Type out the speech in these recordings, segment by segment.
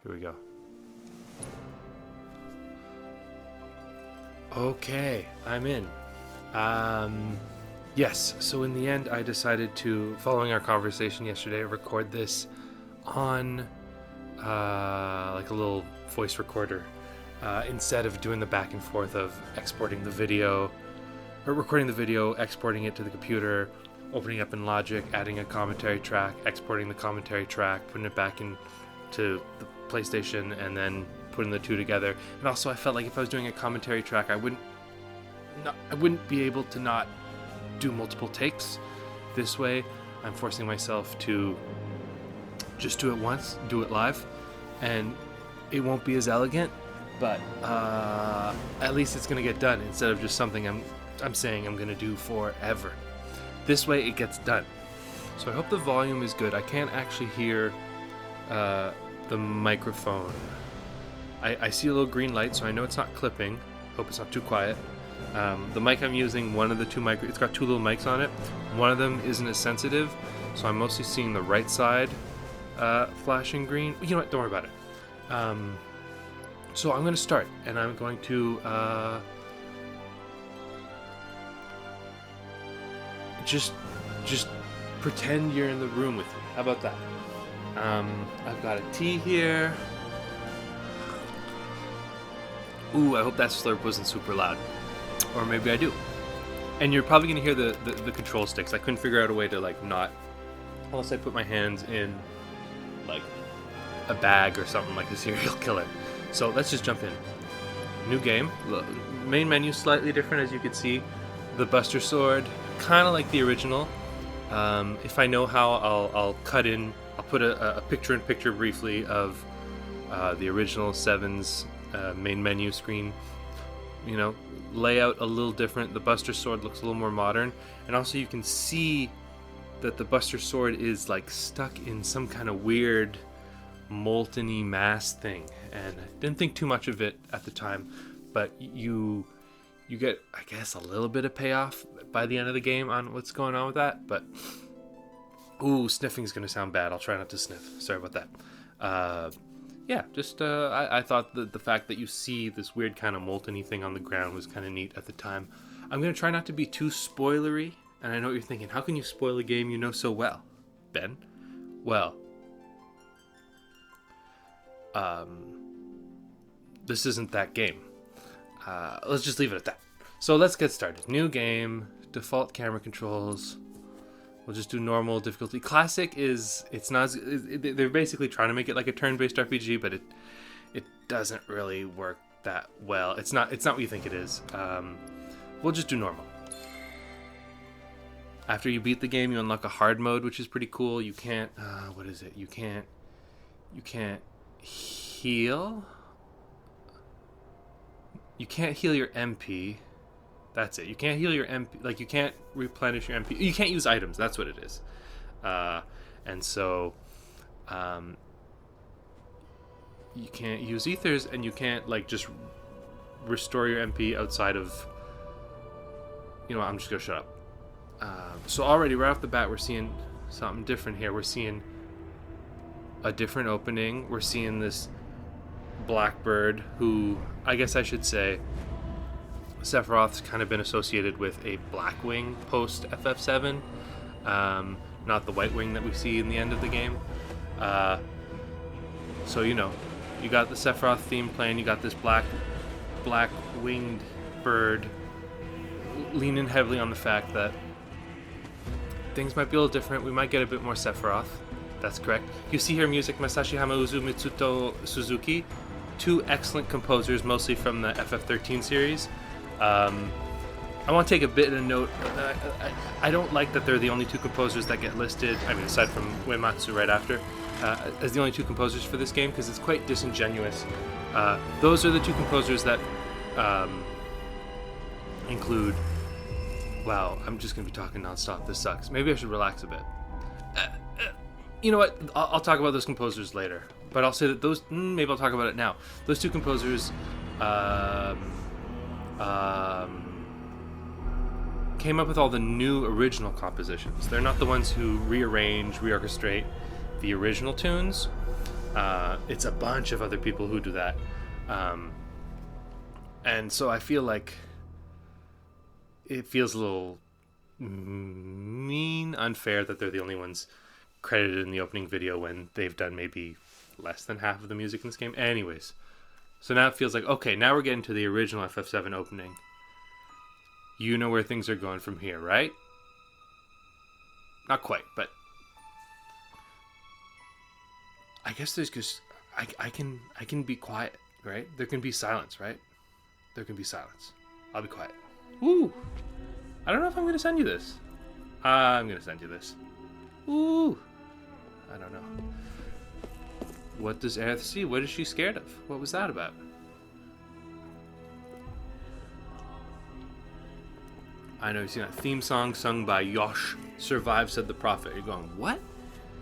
Here we go. Okay, I'm in. Yes, so in the end, I decided to, following our conversation yesterday, record this on like a little voice recorder instead of doing the back and forth of exporting the video, or recording the video, exporting it to the computer, opening up in Logic, adding a commentary track, exporting the commentary track, putting it back into the PlayStation, and then putting the two together. And also, I felt like if I was doing a commentary track, I wouldn't be able to not do multiple takes. This way, I'm forcing myself to just do it once, do it live, and it won't be as elegant, but at least it's gonna get done instead of just something I'm saying I'm gonna do forever. This way, it gets done. So I hope the volume is good. I can't actually hear the microphone. I see a little green light, so I know it's not clipping. Hope it's not too quiet. The mic I'm using, one of the two it's got two little mics on it. One of them isn't as sensitive, so I'm mostly seeing the right side flashing green. You know what? Don't worry about it. So I'm going to start, and I'm going to just pretend you're in the room with me. How about that? I've got a tea here. Ooh, I hope that slurp wasn't super loud. Or maybe I do. And you're probably going to hear the control sticks. I couldn't figure out a way to not, unless I put my hands in like a bag or something like a serial killer. So let's just jump in. New game. Main menu slightly different, as you can see. The Buster Sword, kind of like the original. If I know how, I'll cut in. I'll put a picture-in-picture briefly of the original 7's main menu screen. You know, layout a little different. The Buster Sword looks a little more modern, and also you can see that the Buster Sword is stuck in some kind of weird molten-y mass thing, and I didn't think too much of it at the time, but you get, I guess, a little bit of payoff by the end of the game on what's going on with that. But ooh, sniffing's gonna sound bad. I'll try not to sniff. Sorry about that. Yeah, just I thought that the fact that you see this weird kind of molten-y thing on the ground was kind of neat at the time. I'm going to try not to be too spoilery, and I know what you're thinking. How can you spoil a game you know so well, Ben? Well, this isn't that game. Let's just leave it at that. So let's get started. New game, default camera controls. We'll just do normal difficulty. Classic it's not. They're basically trying to make it like a turn-based RPG, but it doesn't really work that well. It's not what you think it is. We'll just do normal. After you beat the game, you unlock a hard mode, which is pretty cool. You can't. What is it? You can't heal. You can't heal your MP. That's it. You can't heal your MP. You can't replenish your MP. You can't use items. That's what it is. And so, you can't use ethers, and you can't just restore your MP outside of. You know what, I'm just gonna shut up. So already right off the bat, we're seeing something different here. We're seeing a different opening. We're seeing this Blackbird, who I guess I should say. Sephiroth's kind of been associated with a Blackwing post FF7, not the White Wing that we see in the end of the game. So you got the Sephiroth theme playing. You got this black winged bird, leaning heavily on the fact that things might be a little different. We might get a bit more Sephiroth. That's correct. You see here music Masashi Hamauzu, Mitsuto Suzuki, two excellent composers, mostly from the FF13 series. I want to take a bit of note. I don't like that they're the only two composers that get listed, I mean, aside from Uematsu right after, as the only two composers for this game, because it's quite disingenuous. Those are the two composers that include... Wow, I'm just going to be talking nonstop. This sucks. Maybe I should relax a bit. You know what? I'll talk about those composers later. But I'll say that those... maybe I'll talk about it now. Those two composers... came up with all the new original compositions. They're not the ones who rearrange, reorchestrate the original tunes. It's a bunch of other people who do that. And so I feel like it feels a little unfair that they're the only ones credited in the opening video when they've done maybe less than half of the music in this game. Anyways, so now it feels like, okay, now we're getting to the original FF7 opening. You know where things are going from here, right? Not quite, but I guess there's just I can be quiet, right? There can be silence, right? There can be silence. I'll be quiet. Ooh. I don't know if I'm going to send you this. I'm going to send you this. Ooh. I don't know. What does Aerith see? What is she scared of? What was that about? I know you've seen a theme song sung by Yosh. Survive, said the prophet. You're going, what?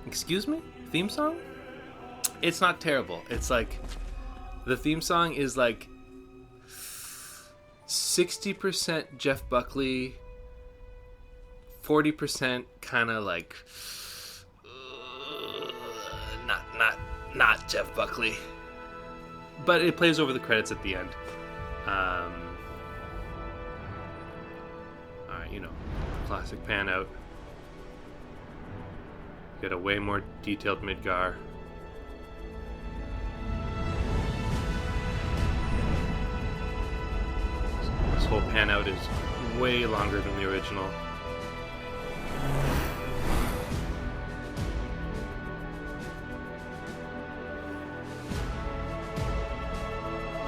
Excuse me? Theme song? It's not terrible. It's like, the theme song is like 60% Jeff Buckley, 40% kind of like not Jeff Buckley, but it plays over the credits at the end. All right, you know, classic pan out. Get a way more detailed Midgar. This whole pan out is way longer than the original.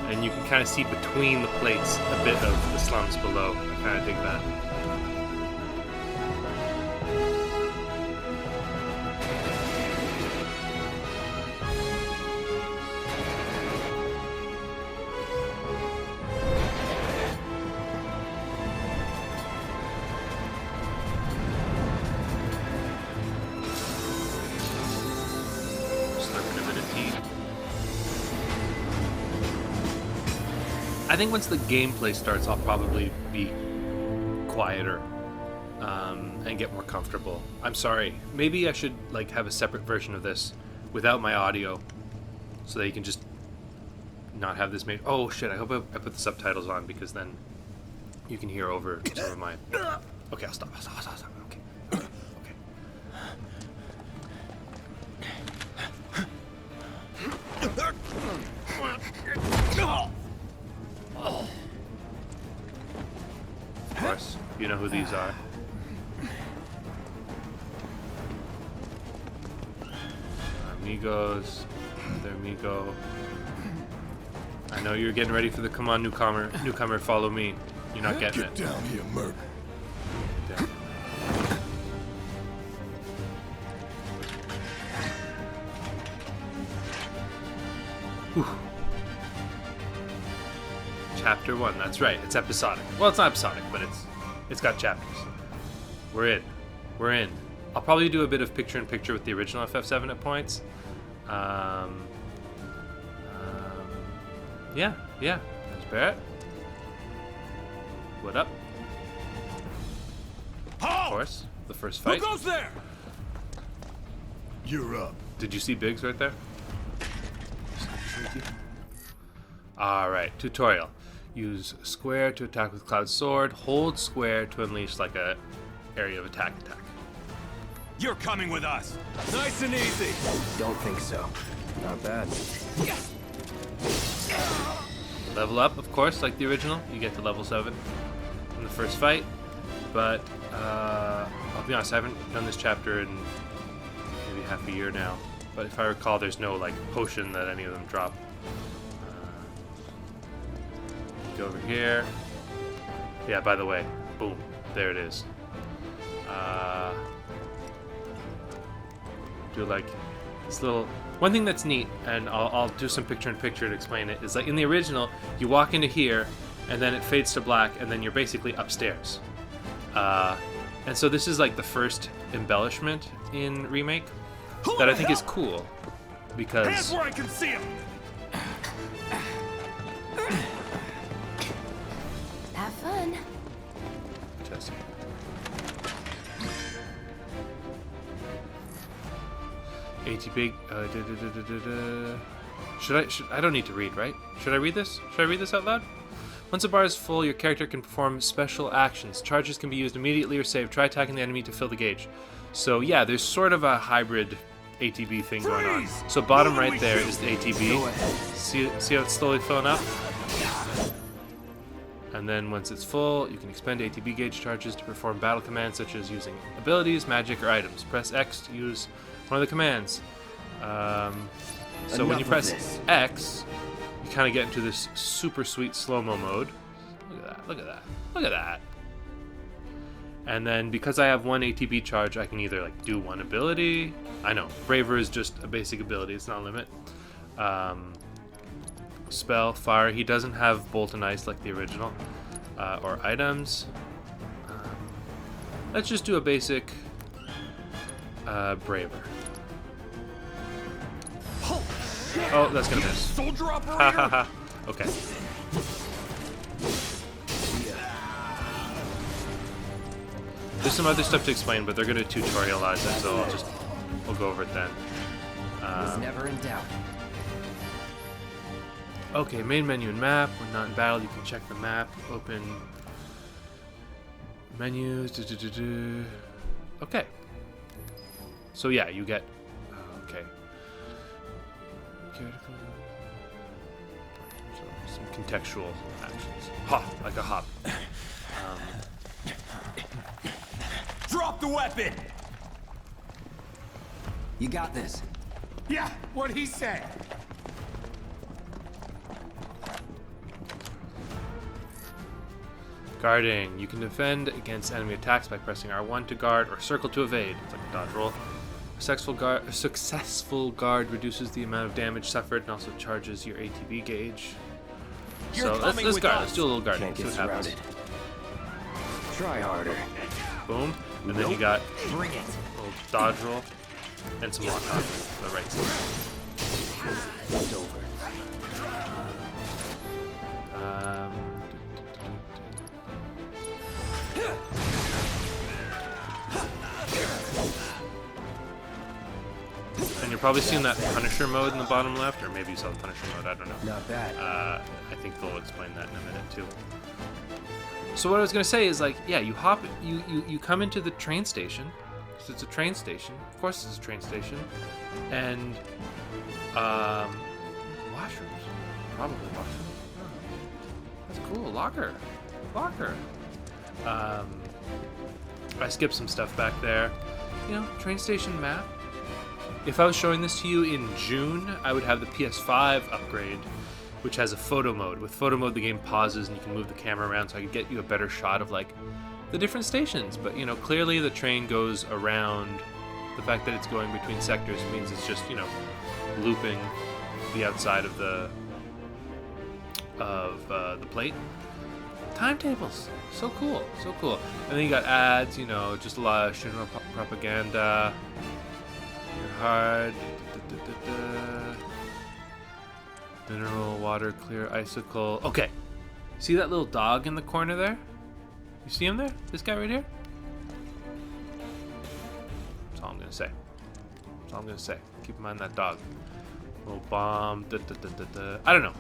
And you can kind of see between the plates a bit of the slums below. I kind of dig that. I think once the gameplay starts, I'll probably be quieter and get more comfortable. I'm sorry. Maybe I should like have a separate version of this without my audio, so that you can just not have this made. Oh shit! I hope I put the subtitles on, because then you can hear over some of my. Okay, I'll stop. Okay. Of course, you know who these are. Amigos, their amigo. I know you're getting ready for the come on newcomer, follow me. You're not getting it. Get down here, Merc. Down. Whew. Chapter 1, that's right, it's episodic. Well, it's not episodic, but it's got chapters. We're in. I'll probably do a bit of picture-in-picture with the original FF7 at points. Yeah. There's Barrett. What up? Of course, the first fight. Who goes there? You're up. Did you see Biggs right there? Alright, tutorial. Use square to attack with Cloud's sword. Hold square to unleash like a area of attack. You're coming with us. Nice and easy. Don't think so. Not bad. Level up, of course, like the original. You get to level 7 in the first fight. But, I'll be honest, I haven't done this chapter in maybe half a year now. But if I recall, there's no, like, potion that any of them drop. Go over here. Yeah, by the way, boom, there it is. Do like this little... One thing that's neat, and I'll do some picture-in-picture to explain it, is like in the original, you walk into here, and then it fades to black, and then you're basically upstairs. And so this is like the first embellishment in Remake that I think is cool, because... Hands where I can see him! Have fun. ATB. Should I don't need to read, right? Should I read this? Should I read this out loud? Once a bar is full, your character can perform special actions. Charges can be used immediately or saved. Try attacking the enemy to fill the gauge. So yeah, there's sort of a hybrid ATB thing going on. So bottom right there is the ATB. See how it's slowly filling up? And then once it's full, you can expend ATB gauge charges to perform battle commands such as using abilities, magic, or items. Press X to use one of the commands. So when you press X, you kind of get into this super sweet slow-mo mode. Look at that, look at that, look at that. And then because I have one ATB charge, I can either like do one ability. I know, Braver is just a basic ability, it's not a limit. Spell, fire, he doesn't have Bolt and Ice like the original. Or items. Let's just do a basic Braver. Oh, that's gonna miss. Soldier Ha operator. ha ha. Okay. There's some other stuff to explain, but they're gonna tutorialize it, so we'll go over it then. Was never in doubt. Okay, main menu and map. When not in battle, you can check the map. Open menus. Okay. So yeah, you get. Okay. So some contextual actions. Ha, like a hop. Drop the weapon. You got this. Yeah, what he said. Guarding. You can defend against enemy attacks by pressing R1 to guard or circle to evade. It's like a dodge roll. A successful guard reduces the amount of damage suffered and also charges your ATB gauge. So let's guard. Let's do a little guarding. Can't See get what happens. surrounded. Try harder. Boom. And then you got Bring it. a little dodge roll and some lock on the right side. It's over. And you're probably seeing that Punisher mode in the bottom left, or maybe you saw the Punisher mode, I don't know. Not bad. I think they'll explain that in a minute too. So what I was gonna say is like, yeah, you come into the train station, because it's a train station. Of course it's a train station. And washrooms. Probably washrooms. Oh, that's cool. Locker. I skipped some stuff back there. You know, train station map. If I was showing this to you in June, I would have the PS5 upgrade, which has a photo mode. With photo mode, the game pauses and you can move the camera around, so I could get you a better shot of like the different stations. But you know, clearly the train goes around. The fact that it's going between sectors means it's just, you know, looping the outside of the plate. Timetables, so cool. And then you got ads, you know, just a lot of Shinra propaganda. Hard. Mineral, water, clear, icicle. Okay. See that little dog in the corner there? You see him there? This guy right here? That's all I'm gonna say. Keep in mind that dog. Little bomb. I don't know.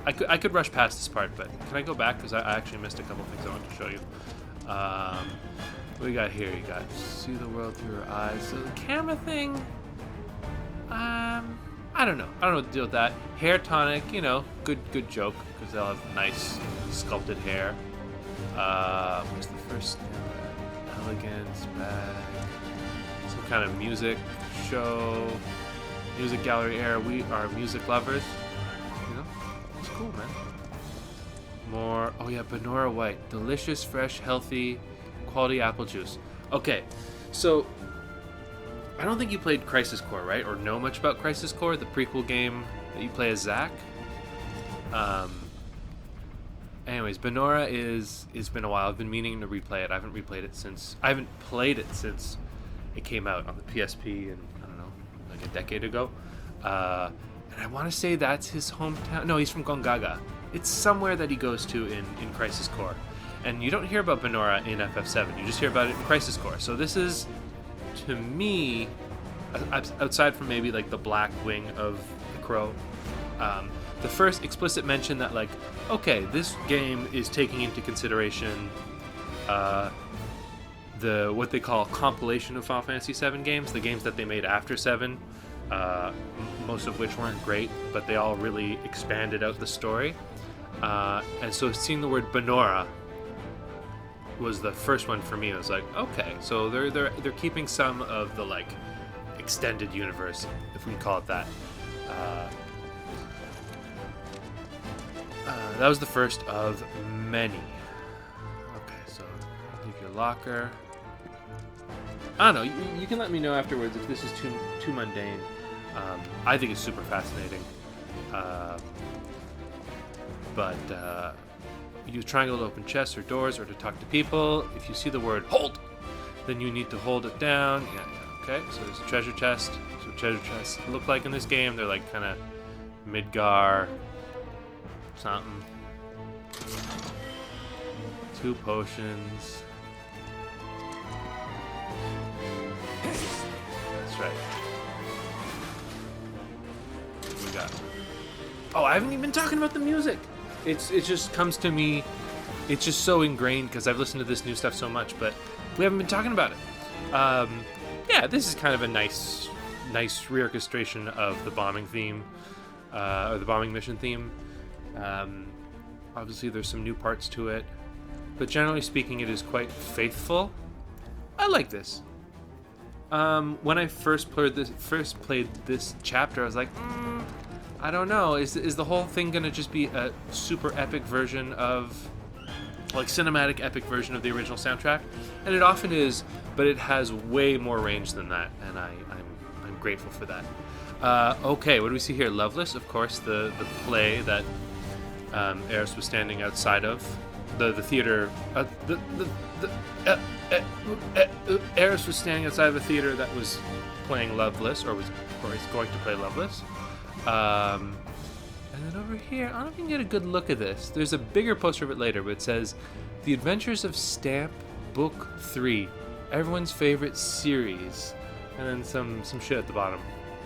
I could rush past this part, but can I go back? Because I actually missed a couple things I wanted to show you. What we got here? You got see the world through your eyes. So the camera thing, I don't know. I don't know what to deal with that. Hair tonic, you know, good joke because they'll have nice sculpted hair. What's the first thing? Elegance bag. Some kind of music show, music gallery era. We are music lovers. You know, it's cool, man. More. Oh yeah, Benora White, delicious, fresh, healthy. Quality apple juice. Okay, so I don't think you played Crisis Core, right? Or know much about Crisis Core, the prequel game that you play as Zack. Anyways, Benora it's been a while. I've been meaning to replay it. I haven't played it since it came out on the PSP, and I don't know, like a decade ago. And I want to say that's his hometown. No, he's from Gongaga. It's somewhere that he goes to in Crisis Core. And you don't hear about Benora in FF7, you just hear about it in Crisis Core. So this is, to me, outside from maybe like the black wing of the crow, the first explicit mention that like, okay, this game is taking into consideration the what they call compilation of Final Fantasy VII games, the games that they made after 7, most of which weren't great, but they all really expanded out the story. And so seeing the word Benora was the first one for me. I was like, okay, so they're keeping some of the like extended universe, if we can call it that. That was the first of many. Okay, so leave your locker. I don't know. You can let me know afterwards if this is too mundane. I think it's super fascinating. But use triangle to open chests or doors or to talk to people. If you see the word hold, then you need to hold it down. Yeah. Okay, so there's a treasure chest. So treasure chests look like in this game. They're like kind of Midgar something. 2 potions. That's right. What we got? Oh, I haven't even been talking about the music. It just comes to me. It's just so ingrained because I've listened to this new stuff so much, but we haven't been talking about it. Yeah, this is kind of a nice reorchestration of the bombing theme, or the bombing mission theme. Obviously, there's some new parts to it, but generally speaking, it is quite faithful. I like this. When I first played this chapter, I was like, I don't know. Is the whole thing gonna just be a super epic version of, like, cinematic epic version of the original soundtrack? And it often is, but it has way more range than that, and I'm grateful for that. Okay, what do we see here? Loveless, of course, the play that Eris was standing outside of, the theater. Eris was standing outside of a theater that was playing Loveless, or is going to play Loveless. And then over here, I don't know if you can get a good look at this. There's a bigger poster of it later, but it says, The Adventures of Stamp, Book 3, everyone's favorite series. And then some shit at the bottom.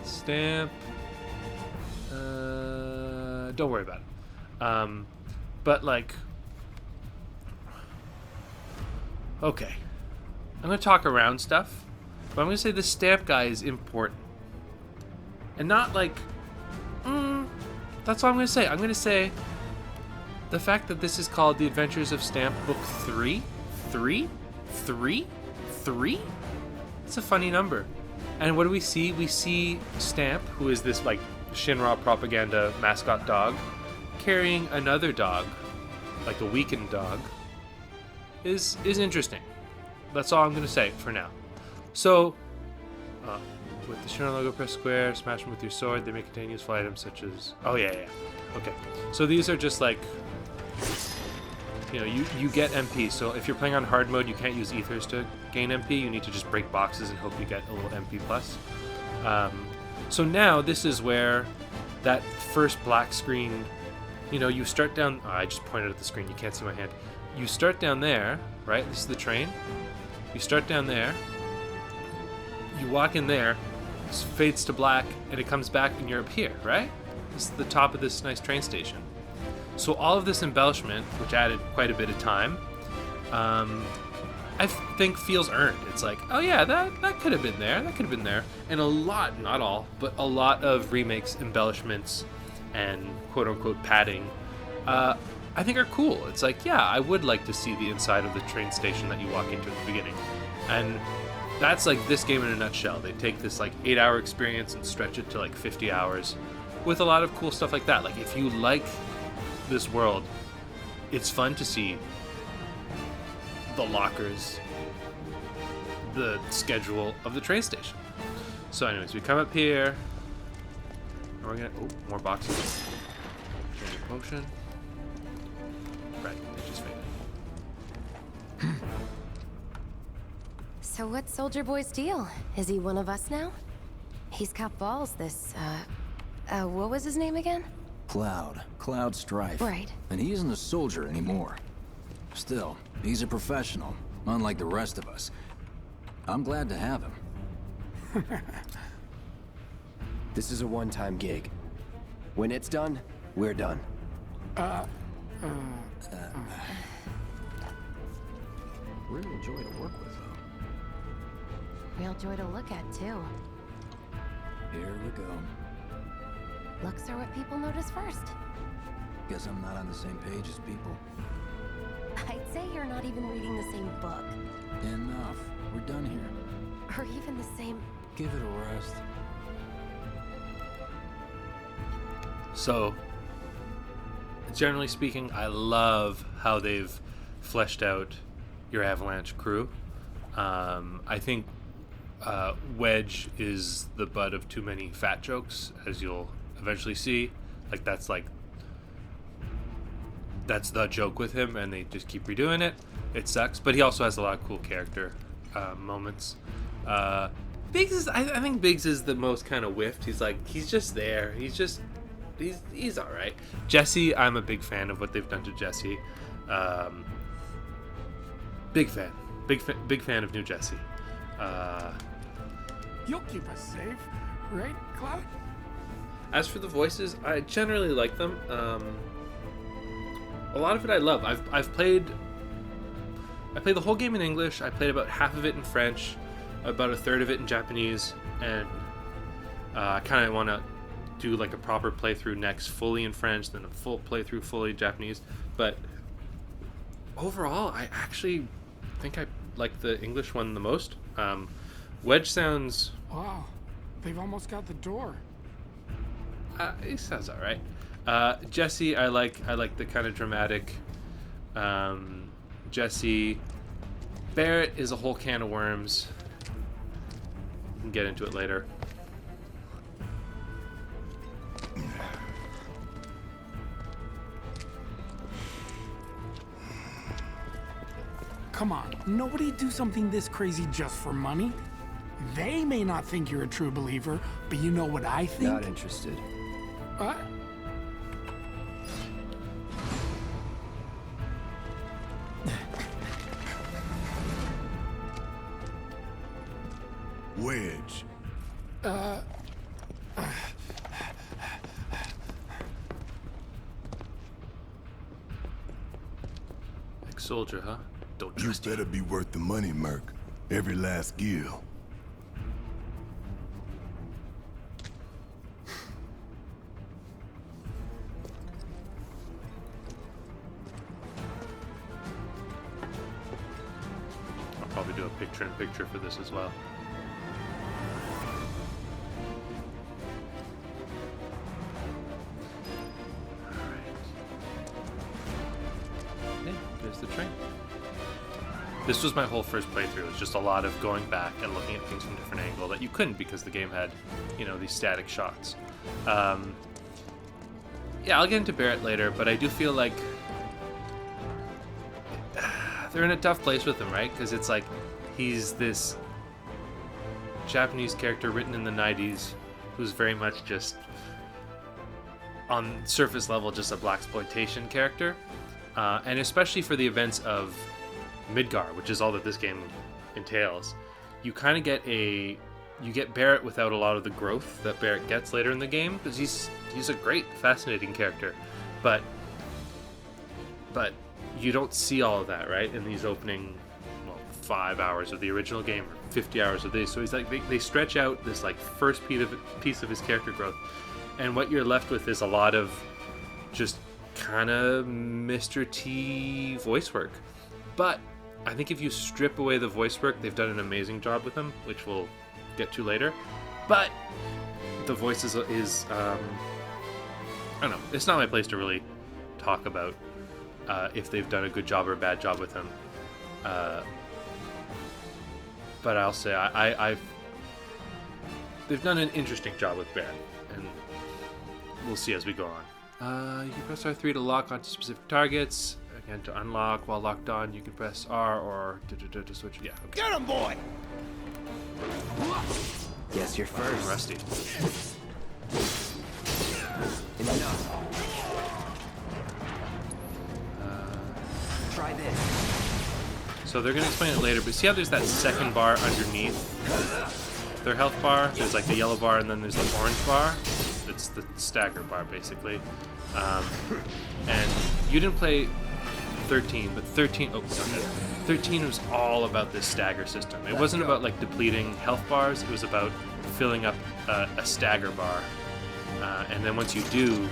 Stamp. Don't worry about it. But, like, okay. I'm going to talk around stuff, but I'm going to say the Stamp guy is important. And not like, that's all I'm going to say. I'm going to say the fact that this is called The Adventures of Stamp Book 3. 3? It's a funny number. And what do we see? We see Stamp, who is this, like, Shinra propaganda mascot dog, carrying another dog, like a weakened dog, is interesting. That's all I'm going to say for now. So, with the Shinra logo, press square, smash them with your sword. They may contain useful items such as... Oh, yeah. Okay. So these are just like... You know, you get MP. So if you're playing on hard mode, you can't use ethers to gain MP. You need to just break boxes and hope you get a little MP plus. So now this is where that first black screen... You know, you start down... Oh, I just pointed at the screen. You can't see my hand. You start down there, right? This is the train. You start down there. You walk in there. It fades to black, and it comes back, and you're up here, right? This is the top of this nice train station. So all of this embellishment, which added quite a bit of time, I think feels earned. It's like, oh yeah, that could have been there. That could have been there. And a lot, not all, but a lot of remakes, embellishments, and quote-unquote padding, I think are cool. It's like, yeah, I would like to see the inside of the train station that you walk into at the beginning. And that's like this game in a nutshell. They take this like 8-hour experience and stretch it to like 50 hours with a lot of cool stuff like that. Like if you like this world, it's fun to see the lockers, the schedule of the train station. So anyways, we come up here and we're gonna, oh, more boxes. Change a potion. Right, they just faded. So what's Soldier Boy's deal? Is he one of us now? He's got balls, this, what was his name again? Cloud Strife. Right. And he isn't a soldier anymore. Still, he's a professional, unlike the rest of us. I'm glad to have him. This is a one-time gig. When it's done, we're done. Real joy to work with, though. Real joy to look at, too. Here we go. Looks are what people notice first. Guess I'm not on the same page as people. I'd say you're not even reading the same book. Enough. We're done here. Or even the same... Give it a rest. So, generally speaking, I love how they've fleshed out your Avalanche crew. I think Wedge is the butt of too many fat jokes, as you'll eventually see. That's the joke with him, and they just keep redoing it. It sucks, but he also has a lot of cool character moments. Biggs is, I think Biggs is the most kind of whiffed. He's just there. He's all right. Jesse, I'm a big fan of what they've done to Jesse. Big fan of new Jesse. You'll keep us safe, right, Cloud? As for the voices, I generally like them. A lot of it I love. I played the whole game in English. I played about half of it in French, about a third of it in Japanese, and I kind of want to do like a proper playthrough next, fully in French, then a full playthrough fully Japanese. But overall, I actually think I like the English one the most. Wedge sounds... Wow, they've almost got the door. It sounds all right. Jesse, I like the kind of dramatic Jesse. Barrett is a whole can of worms. We can get into it later. Come on, nobody do something this crazy just for money. They may not think you're a true believer, but you know what I think? Not interested. What? Wedge. Ex-soldier, huh? Don't You trust better be worth the money, Merc. Every last gil. I'll probably do a picture-in-picture for this as well. There's the train. This was my whole first playthrough. It was just a lot of going back and looking at things from a different angle that you couldn't because the game had, these static shots. Yeah, I'll get into Barrett later, but I do feel like they're in a tough place with him, right? Because it's like he's this Japanese character written in the 90s who's very much just, on surface level, just a blaxploitation character. And especially for the events of Midgar, which is all that this game entails, you kind of get Barrett without a lot of the growth that Barrett gets later in the game, because he's a great, fascinating character, but you don't see all of that, right, in these opening 5 hours of the original game, or 50 hours of this. So he's like they stretch out this first piece of his character growth, and what you're left with is a lot of just kind of Mr. T voice work. But I think if you strip away the voice work, they've done an amazing job with them, which we'll get to later. But the voice is I don't know, it's not my place to really talk about if they've done a good job or a bad job with them. But I'll say they've done an interesting job with Barrett, and we'll see as we go on. You can press R3 to lock onto specific targets. Again, to unlock while locked on, you can press R or to switch. Yeah, okay. Get him, boy! Guess you're first. Rusty. Enough. Try this. So they're going to explain it later, but see how there's that second bar underneath their health bar. There's like the yellow bar, and then there's the orange bar. It's the stagger bar, basically. And you didn't play 13, but 13 was all about this stagger system. It wasn't about like depleting health bars. It was about filling up a stagger bar. And then once you do,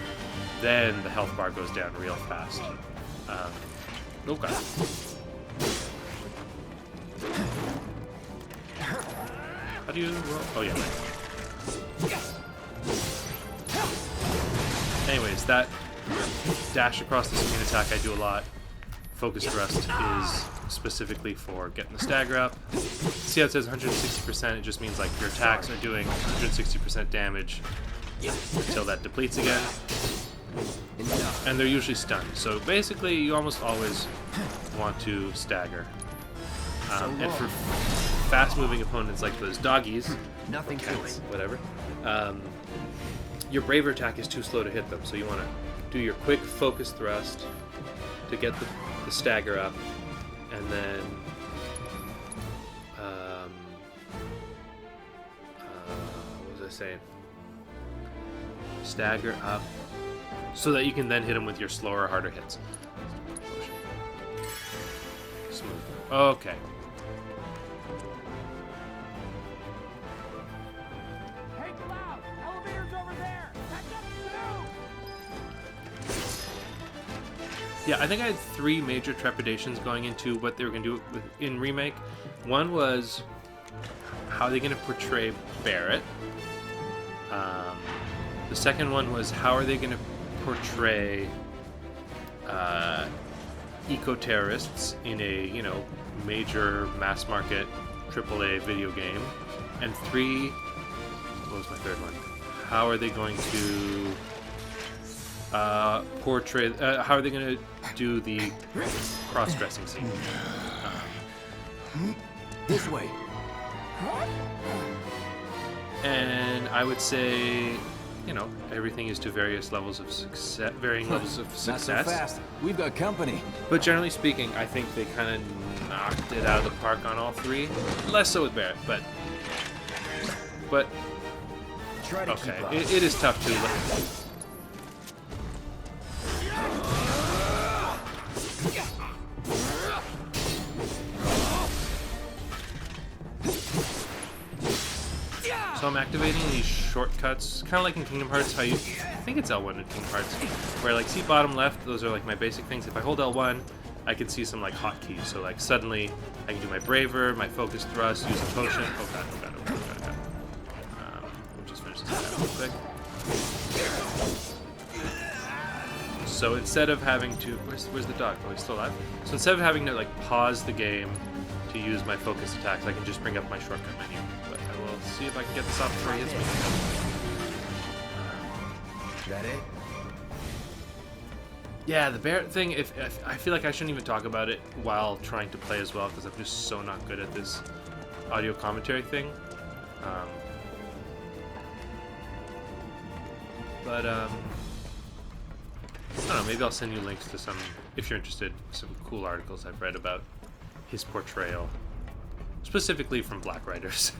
then the health bar goes down real fast. Okay. How do you roll? Oh yeah, right. Anyways, that dash across the screen attack I do a lot. Focus thrust is specifically for getting the stagger up. See how it says 160%? It just means like your attacks are doing 160% damage until that depletes again. And they're usually stunned. So basically, you almost always want to stagger. And for fast-moving opponents like those doggies, Nothing to it. whatever, your braver attack is too slow to hit them. So you want to do your quick focus thrust to get the stagger up, and then what was I saying? Stagger up so that you can then hit them with your slower, harder hits. Smooth. Okay. Hey, Cloud! Elevator's over there! Catch up to Yeah, I think I had three major trepidations going into what they were going to do in Remake. One was how are they going to portray Barrett. The second one was how are they going to portray eco-terrorists in a, you know, major mass market AAA video game. And three, what was my third one? How are they going to portray, how are they going to do the cross-dressing scene? This way. And I would say, you know, everything is to various levels of success, varying levels of Not so success. fast. We've got company. But generally speaking, I think they kind of knocked it out of the park on all three. Less so with Barrett, but Try to okay, keep up. it is tough to. So I'm activating these shortcuts, kind of like in Kingdom Hearts, how you, I think it's L1 in Kingdom Hearts, where like see bottom left, those are like my basic things. If I hold L1, I can see some like hotkeys. So like suddenly I can do my braver, my focus thrust, use a potion. Oh god, oh god, oh god, oh god. We'll just finish this out real quick. So instead of having to, where's the dog? Oh, he's still alive. So instead of having to like pause the game to use my focus attacks, I can just bring up my shortcut menu. But I will see if I can get this off before he hits me. That it? Yeah, the Barrett thing, if I feel like I shouldn't even talk about it while trying to play as well, because I'm just so not good at this audio commentary thing. I don't know, maybe I'll send you links to some, if you're interested, some cool articles I've read about his portrayal, specifically from black writers.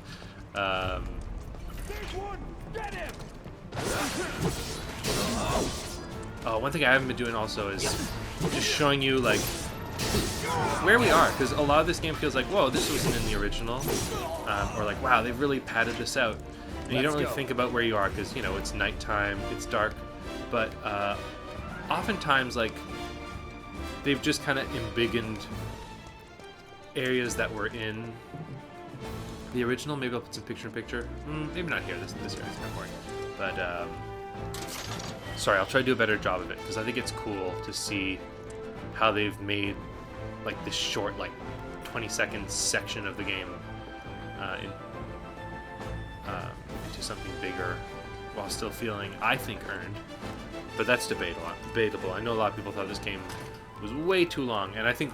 Oh, one thing I haven't been doing also is just showing you like where we are, because a lot of this game feels like, whoa, this wasn't in the original, or like, wow, they've really padded this out, and you don't really think about where you are because, you know, it's nighttime, it's dark, but oftentimes like they've just kind of embiggened areas that were in the original. Maybe I'll put some picture-in-picture. Maybe not here. This area is kind of boring. But sorry, I'll try to do a better job of it because I think it's cool to see how they've made like this short, like 20-second section of the game into something bigger, while still feeling, I think, earned. But that's debatable. I know a lot of people thought this game was way too long, and I think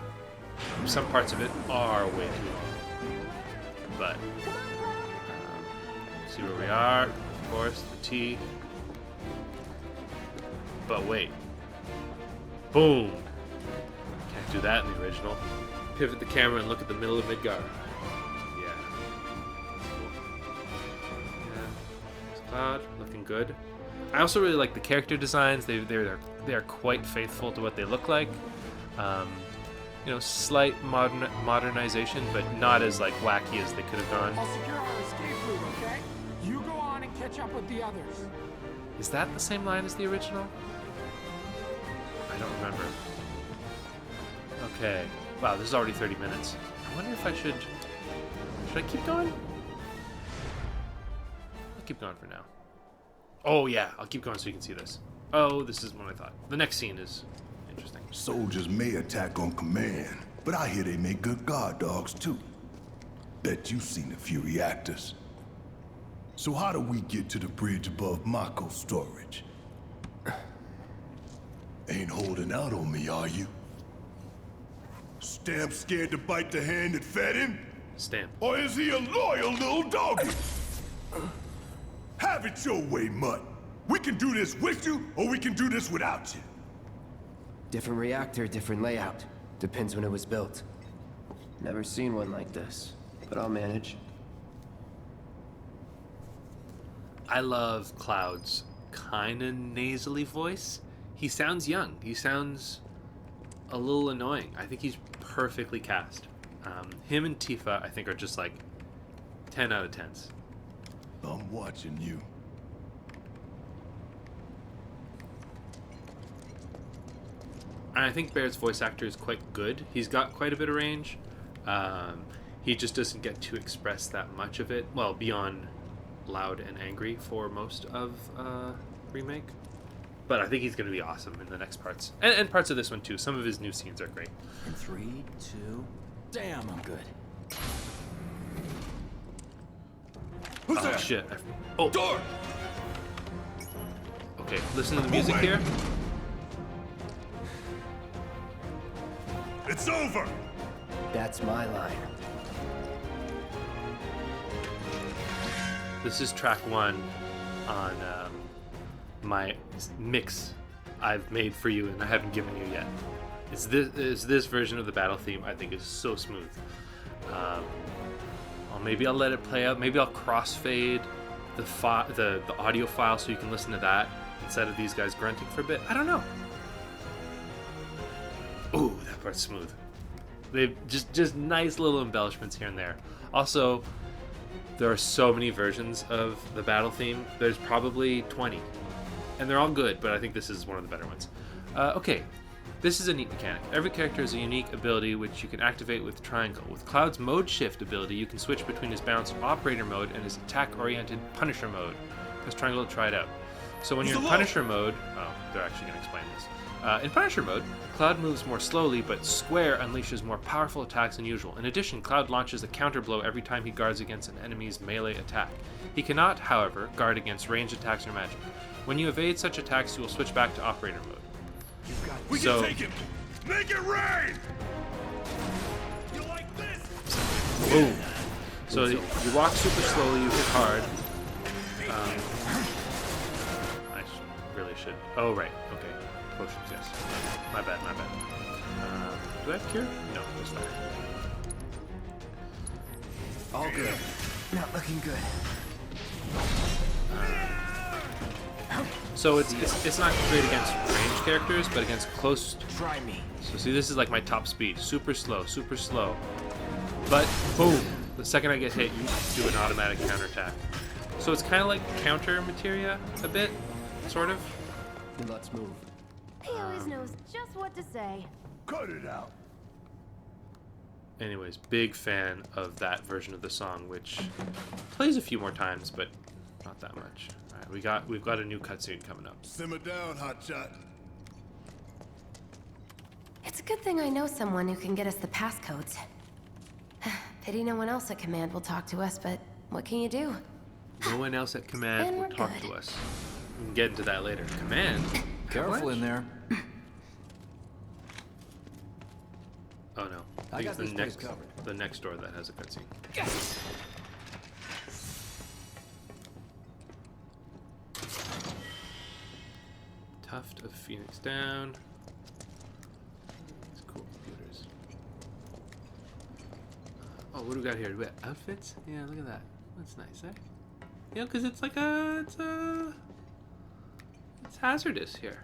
some parts of it are way too long. But see where we are. Of course, the T. But wait. Boom. Can't do that in the original. Pivot the camera and look at the middle of Midgar. Yeah. That's cool. Cloud, looking good. I also really like the character designs. They are quite faithful to what they look like. Slight modernization, but not as like wacky as they could have gone. I'll secure our escape route, okay? You go on and catch up with the others. Is that the same line as the original? I don't remember. Okay. Wow, this is already 30 minutes. I wonder if I should I keep going? I'll keep going for now. Oh yeah, I'll keep going so you can see this. Oh, this is what I thought. The next scene is interesting. Soldiers may attack on command, but I hear they make good guard dogs too. Bet you've seen a few reactors. So how do we get to the bridge above Mako storage? Ain't holding out on me, are you? Stamp scared to bite the hand that fed him? Stamp. Or is he a loyal little doggy? Have it your way, Mutt. We can do this with you, or we can do this without you. Different reactor, different layout. Depends when it was built. Never seen one like this, but I'll manage. I love Cloud's kind of nasally voice. He sounds young. He sounds a little annoying. I think he's perfectly cast. Him and Tifa, I think, are just like 10 out of 10s. I'm watching you. And I think Baird's voice actor is quite good. He's got quite a bit of range. He just doesn't get to express that much of it. Well, beyond loud and angry for most of Remake. But I think he's going to be awesome in the next parts. And parts of this one, too. Some of his new scenes are great. In 3, 2... Damn, I'm good. Who's Oh, that? shit. Oh. Door! Okay, listen to the music here. It's over! That's my line. This is track 1 on my mix I've made for you and I haven't given you yet. It's this version of the battle theme I think is so smooth. Well, maybe I'll let it play out. Maybe I'll crossfade the audio file so you can listen to that instead of these guys grunting for a bit. I don't know. Ooh, that part's smooth. They've just nice little embellishments here and there. Also, there are so many versions of the battle theme. There's probably 20. And they're all good, but I think this is one of the better ones. Okay, this is a neat mechanic. Every character has a unique ability which you can activate with triangle. With Cloud's mode shift ability, you can switch between his balanced operator mode and his attack-oriented Punisher mode. Press triangle to try it out. So when you're in Punisher mode... Oh, they're actually going to explain this. In Punisher mode, Cloud moves more slowly, but Square unleashes more powerful attacks than usual. In addition, Cloud launches a counter blow every time he guards against an enemy's melee attack. He cannot, however, guard against ranged attacks or magic. When you evade such attacks, you will switch back to operator mode. We can take him! Make it rain! You like this? Boom! So you walk super slowly, you hit hard. I really should... Oh, right. Okay. Potions, yes. My bad. Do I have cure? No, just fire. All good. Not looking good. So it's not great against ranged characters, but against close... Try me. So see, this is like my top speed. Super slow. But, boom! The second I get hit, you do an automatic counterattack. So it's kind of like counter materia, a bit, sort of. Then let's move. He always knows just what to say. Cut it out. Anyways, big fan of that version of the song, which plays a few more times, but not that much. All right, we've got a new cutscene coming up. Simmer down, hotshot. It's a good thing I know someone who can get us the passcodes. Pity no one else at command will talk to us, but what can you do? No one else at command And will we're talk good. to us. We can get into that later. Command? Careful in there. Oh no. I think got it's this place covered. the next door that has a cutscene. Tuft of Phoenix down. These cool computers. Oh, what do we got here? Do we have outfits? Yeah, look at that. That's nice, eh? You know, because it's like it's hazardous here.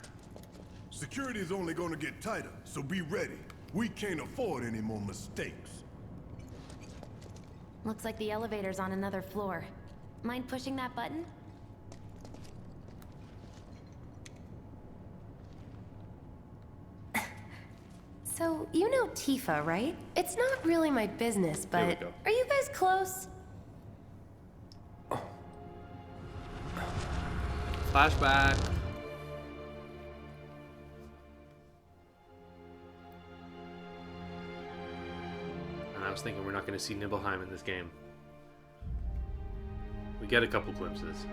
Security is only gonna get tighter, so be ready. We can't afford any more mistakes. Looks like the elevator's on another floor. Mind pushing that button? So, you know Tifa, right? It's not really my business, There we but go. are you guys close? Flashback. And I was thinking we're not going to see Nibelheim in this game. We get a couple glimpses.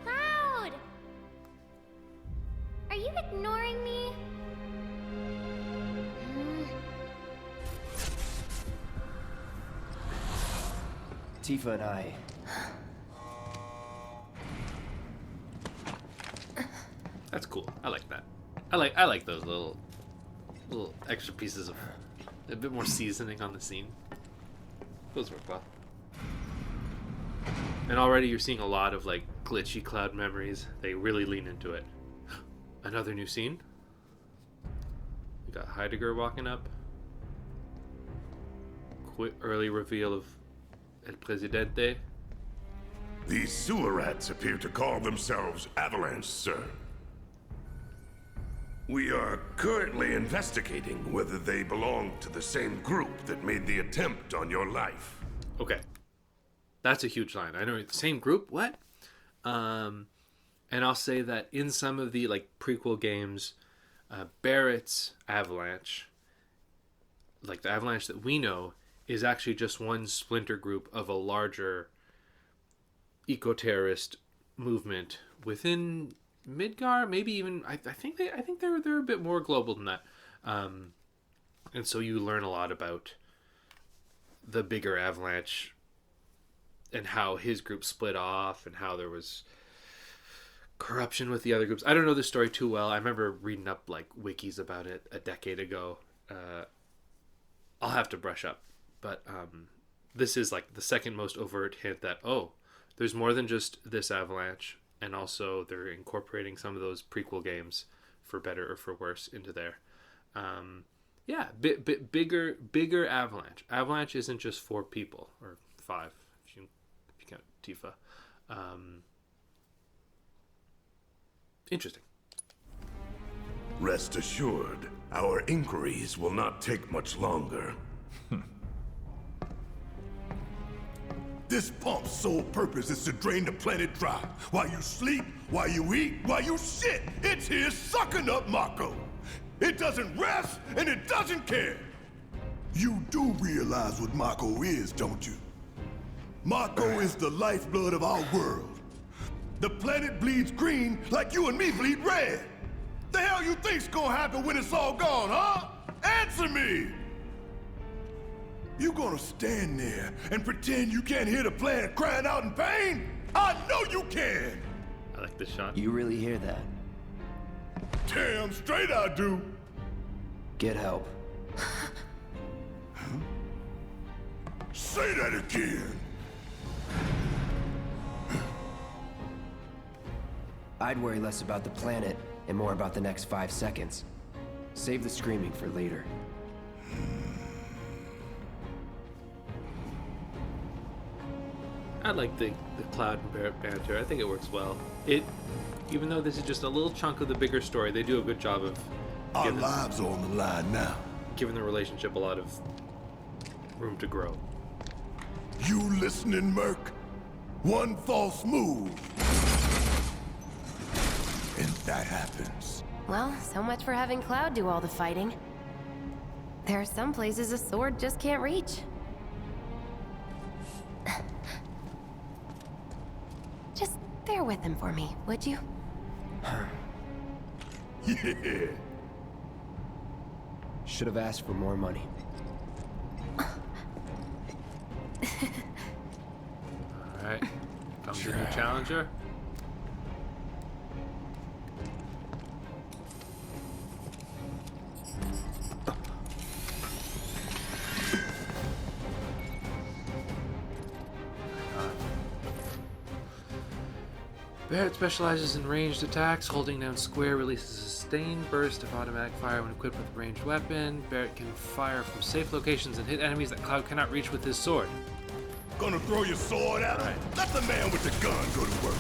Cloud! Are you ignoring me? Tifa and I... That's cool. I like that. I like those little extra pieces of a bit more seasoning on the scene. Those work well. And already you're seeing a lot of like glitchy Cloud memories. They really lean into it. Another new scene. We got Heidegger walking up. Early reveal of El Presidente. These sewer rats appear to call themselves Avalanche, sir. We are currently investigating whether they belong to the same group that made the attempt on your life. Okay. That's a huge line. I know, same group? What? And I'll say that in some of the like prequel games, Barrett's Avalanche, like the Avalanche that we know, is actually just one splinter group of a larger eco-terrorist movement within Midgar, maybe even I think they're a bit more global than that, and so you learn a lot about the bigger Avalanche and how his group split off and how there was corruption with the other groups. I don't know the story too well. I remember reading up like wikis about it a decade ago. I'll have to brush up, but this is like the second most overt hint that there's more than just this Avalanche. And also, they're incorporating some of those prequel games, for better or for worse, into there. Bigger Avalanche. Avalanche isn't just 4 people, or 5, if you count Tifa. Interesting. Rest assured, our inquiries will not take much longer. This pump's sole purpose is to drain the planet dry. While you sleep, while you eat, while you shit, it's here sucking up Mako. It doesn't rest, and it doesn't care. You do realize what Mako is, don't you? Mako is the lifeblood of our world. The planet bleeds green like you and me bleed red. The hell you think's gonna happen when it's all gone, huh? Answer me! You gonna stand there and pretend you can't hear the planet crying out in pain? I know you can! I like this shot. You really hear that? Damn straight I do! Get help. Say that again! I'd worry less about the planet and more about the next 5 seconds. Save the screaming for later. I like the Cloud and Barrett banter. I think it works well. Even though this is just a little chunk of the bigger story, they do a good job of Our lives are on the line now. giving the relationship a lot of room to grow. You listening, Merc? One false move. And that happens. Well, so much for having Cloud do all the fighting. There are some places a sword just can't reach. Just bear with him for me, would you? Yeah. Should have asked for more money. Alright. Comes the new challenger. Barrett specializes in ranged attacks. Holding down square releases a sustained burst of automatic fire when equipped with a ranged weapon. Barrett can fire from safe locations and hit enemies that Cloud cannot reach with his sword. Gonna throw your sword at him? Right. Let the man with the gun go to work.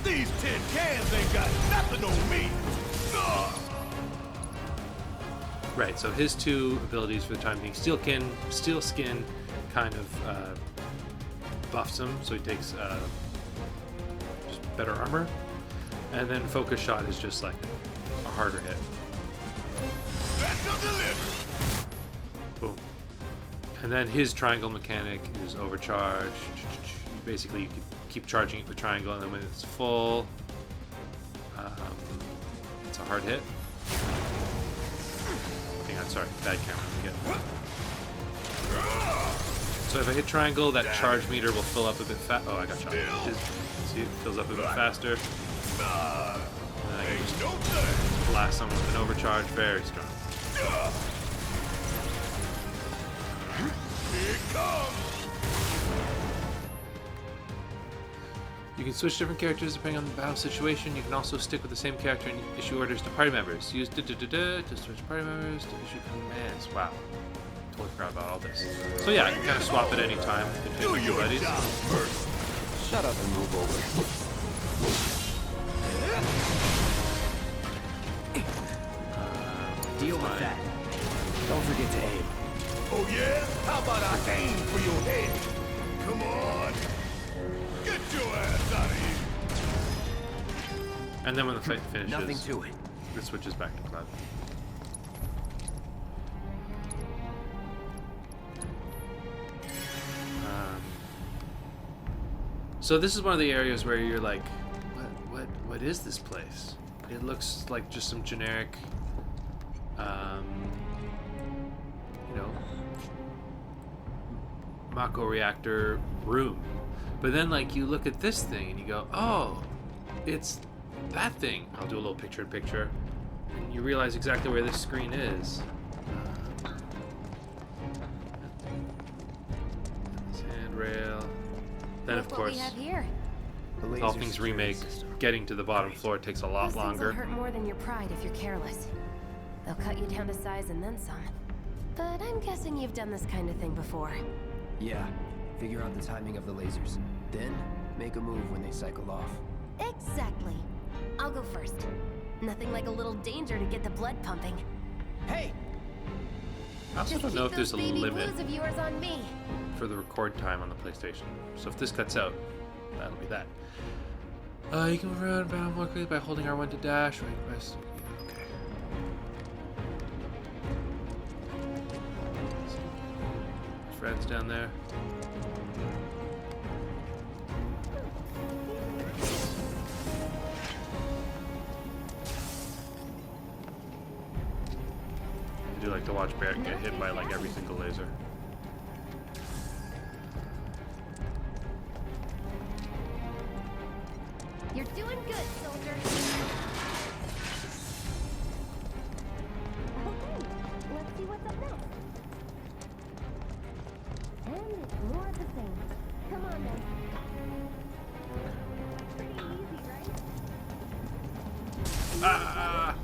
These tin cans ain't got nothing on me. Ugh. Right, so his two abilities for the time being, Steel Skin kind of buffs him, so he takes just better armor. And then Focus Shot is just like a harder hit. Boom. And then his triangle mechanic is overcharge. Basically, you can keep charging it with triangle, and then when it's full, it's a hard hit. Hang on, sorry, bad camera. So if I hit triangle, that charge meter will fill up a bit fast. Oh, I got shot. See, it fills up a bit faster. And I can just blast someone with an overcharge, very strong. Here it comes. You can switch different characters depending on the battle situation. You can also stick with the same character and issue orders to party members. Use to switch party members to issue commands. Wow. Totally forgot about all this. So yeah, I can kind of swap at any time between my two buddies. Shut up and move over. Deal with that. Don't forget to aim. Oh yeah? How about I aim for your head? Come on. Get your ass out of here. And then when the fight finishes, Nothing to it. it switches back to Cloud. So this is one of the areas where you're like, what is this place? It looks like just some generic, Mako reactor room. But then like you look at this thing and you go, oh, it's that thing. I'll do a little picture-in-picture, and you realize exactly where this screen is. This handrail. Then of Look what course, we have here. with all things remake, getting to the bottom floor takes a lot Those things longer. will hurt more than your pride if you're careless. They'll cut you down to size and then some. But I'm guessing you've done this kind of thing before. Yeah. Figure out the timing of the lasers. Then, make a move when they cycle off. Exactly. I'll go first. Nothing like a little danger to get the blood pumping. Hey! I also Just don't know keep if there's a those baby limit blues of yours on me. for the record time on the PlayStation. So if this cuts out, that'll be that. You can move around battle more quickly by holding R1 to dash. Right, press. Okay. Friends down there. I do like to watch Barrett get hit by like every single laser. You're doing good, soldier. Okay, let's see what's up next. And it's more of the same. Come on, then. Pretty easy, right? Ah!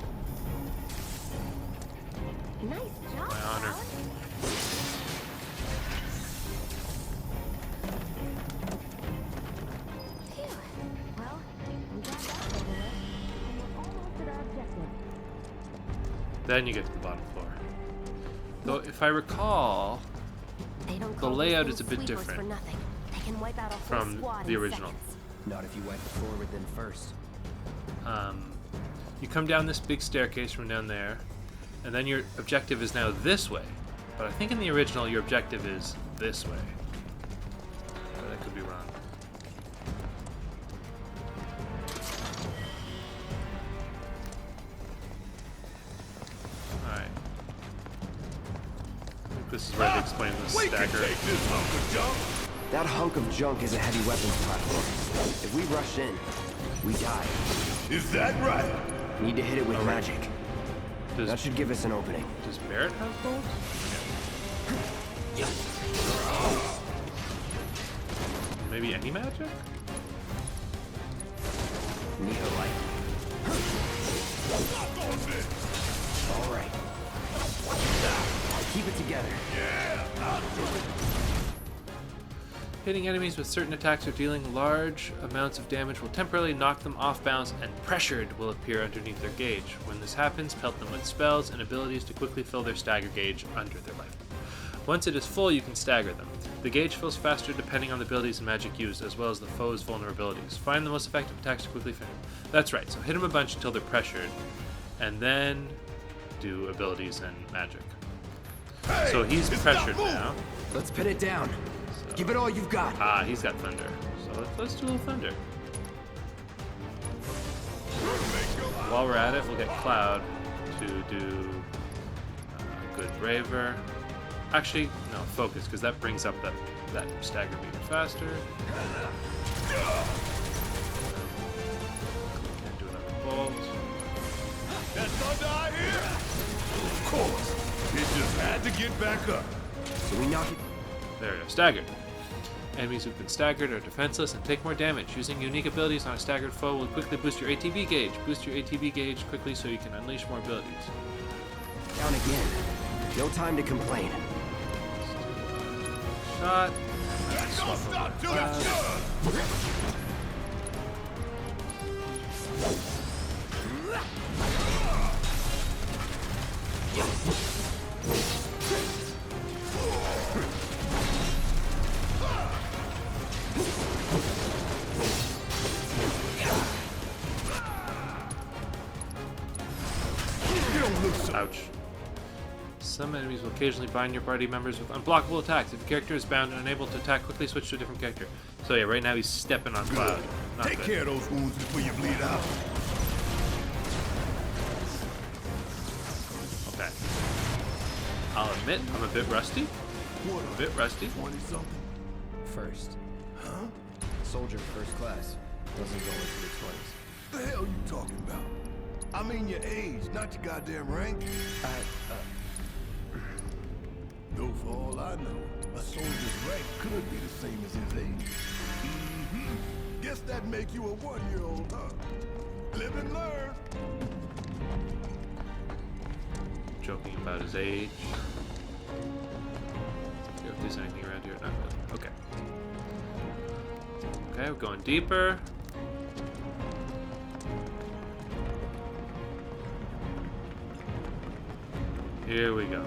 Nice job, My honor. Cloud. Phew. Well, I'm glad that's over with. And we're almost at our objective. Then you get to the bottom floor. Though, if I recall, They don't the call these layout things is a bit sweepers different for nothing. They can wipe out a whole from squad the in original. seconds. Not if you wipe the floor with them first. You come down this big staircase from down there, and then your objective is now this way. But I think in the original, your objective is this way. But I could be wrong. Alright. I think this is where they explain the We can stagger. take this hunk of junk. That hunk of junk is a heavy weapons platform. If we rush in, we die. Is that right? Need to hit it with All right. magic. Does, That should give us an opening. does Barrett have gold? Maybe any magic? Need a light? All right. Keep it together. Hitting enemies with certain attacks or dealing large amounts of damage will temporarily knock them off balance, and pressured will appear underneath their gauge. When this happens, pelt them with spells and abilities to quickly fill their stagger gauge under their life. Once it is full, you can stagger them. The gauge fills faster depending on the abilities and magic used, as well as the foe's vulnerabilities. Find the most effective attacks to quickly finish. That's right, so hit them a bunch until they're pressured, and then do abilities and magic. So he's pressured now. Let's pin it down. Give it all you've got. Ah, he's got thunder. So let's do a little thunder. While we're at it, we'll get Cloud to do good Braver. Actually, no, Focus, because that brings up that stagger beam faster. Can't do another bolt. That thunder I hear? Of course. It just had to get back up. So we knock it. There we go, staggered. Enemies who've been staggered are defenseless and take more damage. Using unique abilities on a staggered foe will quickly boost your ATB gauge. Boost your ATB gauge quickly so you can unleash more abilities. Down again. No time to complain. Shot. Don't stop till it's done. Ouch. Some enemies will occasionally bind your party members with unblockable attacks. If a character is bound and unable to attack, quickly switch to a different character. So yeah, right now he's stepping on Cloud. Not Take good. care of those wounds before you bleed out. Okay. I'll admit, I'm a bit rusty. What A bit rusty. 20-something? First. Huh? Soldier first class. Doesn't go into the 20s. The hell you talking about? I mean your age, not your goddamn rank. Though for all I know, a soldier's rank could be the same as his age. Guess that'd make you a 1-year-old, huh? Live and learn. Joking about his age. See if there's anything around here. Not really. Okay. Okay, we're going deeper. Here we go.